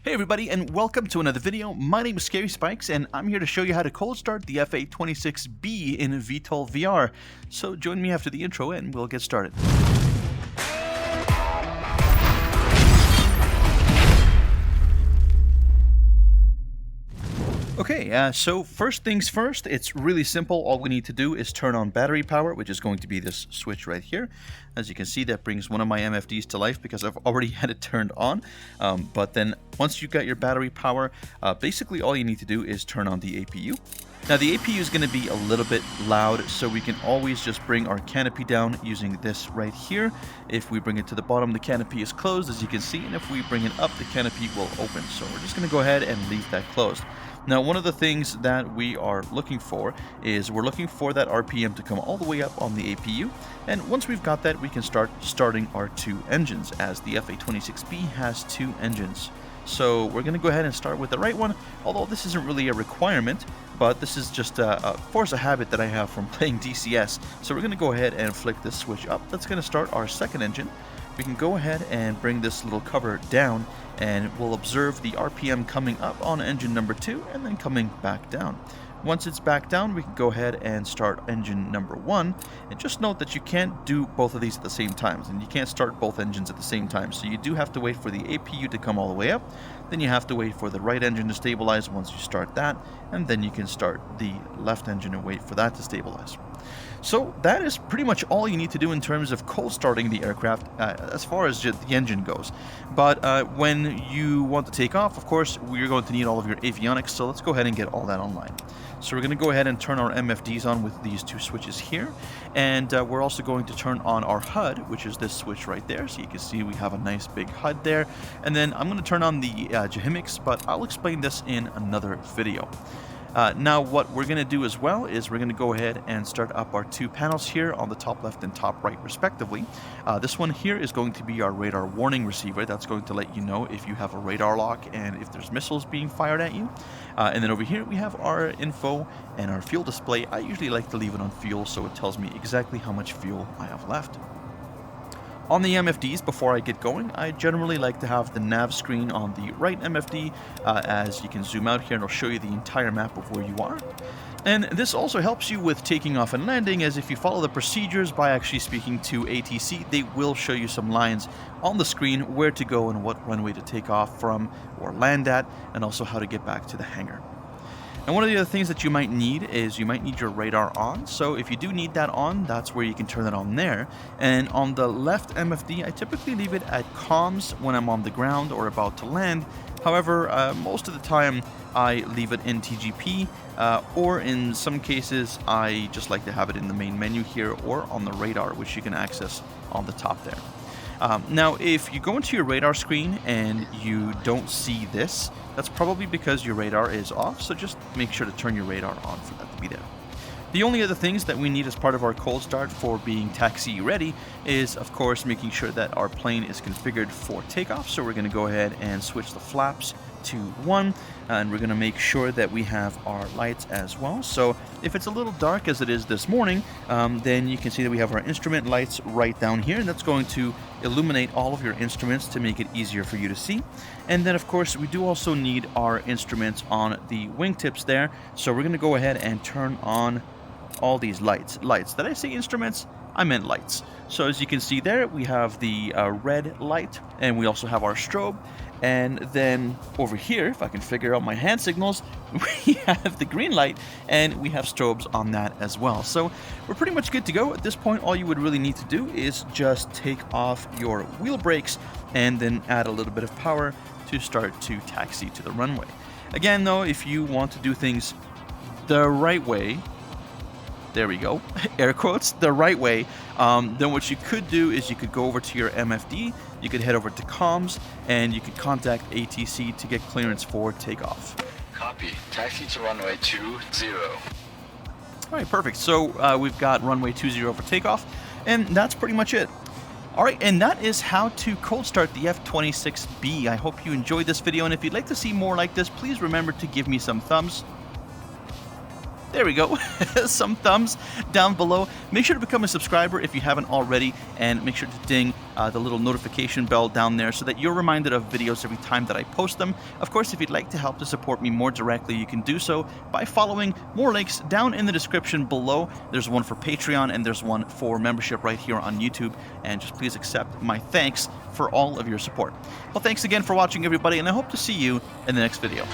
Hey everybody, and welcome to another video. My name is Scary Spikes, and I'm here to show you how to cold start the FA26B in VTOL VR. So join me after the intro and we'll get started. Okay, so first things first, it's really simple. All we need to do is turn on battery power, which is going to be this switch right here. As you can see, that brings one of my MFDs to life because I've already had it turned on. But then once you've got your battery power, basically all you need to do is turn on the APU. Now the APU is going to be a little bit loud, so we can always just bring our canopy down using this right here. If we bring it to the bottom, the canopy is closed, as you can see, and if we bring it up, the canopy will open. So we're just going to go ahead and leave that closed. Now, one of the things that we are looking for is we're looking for that RPM to come all the way up on the APU. And once we've got that, we can start starting our two engines, as the FA26B has two engines. So we're going to go ahead and start with the right one, although this isn't really a requirement, but this is just a force of habit that I have from playing DCS. So we're going to go ahead and flick this switch up. That's going to start our second engine. We can go ahead and bring this little cover down, and we'll observe the RPM coming up on engine number 2 and then coming back down. Once it's back down, we can go ahead and start engine number 1. And just note that you can't do both of these at the same time, and you can't start both engines at the same time. So you do have to wait for the APU to come all the way up. Then you have to wait for the right engine to stabilize once you start that, and then you can start the left engine and wait for that to stabilize. So that is pretty much all you need to do in terms of cold starting the aircraft as far as the engine goes. But when you want to take off, of course, we're going to need all of your avionics, so let's go ahead and get all that online. So we're going to go ahead and turn our MFDs on with these two switches here, and we're also going to turn on our HUD, which is this switch right there. So you can see we have a nice big HUD there, and then I'm going to turn on the Jahimics, but I'll explain this in another video. Now what we're going to do as well is we're going to go ahead and start up our two panels here on the top left and top right respectively. This one here is going to be our radar warning receiver. That's going to let you know if you have a radar lock and if there's missiles being fired at you. And then over here we have our info and our fuel display. I usually like to leave it on fuel so it tells me exactly how much fuel I have left. On the MFDs, before I get going, I generally like to have the nav screen on the right MFD, as you can zoom out here and it'll show you the entire map of where you are. And this also helps you with taking off and landing, as if you follow the procedures by actually speaking to ATC, they will show you some lines on the screen where to go and what runway to take off from or land at, and also how to get back to the hangar. And one of the other things that you might need is you might need your radar on. So if you do need that on, that's where you can turn that on there. And on the left MFD, I typically leave it at comms when I'm on the ground or about to land. However, most of the time I leave it in TGP, or in some cases I just like to have it in the main menu here or on the radar, which you can access on the top there. Now, if you go into your radar screen and you don't see this, that's probably because your radar is off, so just make sure to turn your radar on for that to be there. The only other things that we need as part of our cold start for being taxi ready is, of course, making sure that our plane is configured for takeoff. So we're going to go ahead and switch the flaps to 1, and we're going to make sure that we have our lights as well. So if it's a little dark as it is this morning, then you can see that we have our instrument lights right down here, and that's going to illuminate all of your instruments to make it easier for you to see. And then, of course, we do also need our instruments on the wingtips there. So we're going to go ahead and turn on all these lights. Did I say instruments? I meant lights. So as you can see there, we have the red light, and we also have our strobe. And then over here, if I can figure out my hand signals, we have the green light, and we have strobes on that as well. So we're pretty much good to go. At this point, all you would really need to do is just take off your wheel brakes and then add a little bit of power to start to taxi to the runway. Again, though, if you want to do things the right way, there we go, air quotes, the right way, then what you could do is you could go over to your MFD, you could head over to comms, and you could contact ATC to get clearance for takeoff. Copy. Taxi to runway 20. Alright, perfect. So we've got runway 20 for takeoff, and that's pretty much it. Alright, and that is how to cold start the F26B. I hope you enjoyed this video, and if you'd like to see more like this, please remember to give me some thumbs. There we go. Some thumbs down below. Make sure to become a subscriber if you haven't already, and make sure to ding the little notification bell down there so that you're reminded of videos every time that I post them. Of course, if you'd like to help to support me more directly, you can do so by following more links down in the description below. There's one for Patreon and there's one for membership right here on YouTube. And just please accept my thanks for all of your support. Well, thanks again for watching, everybody, and I hope to see you in the next video.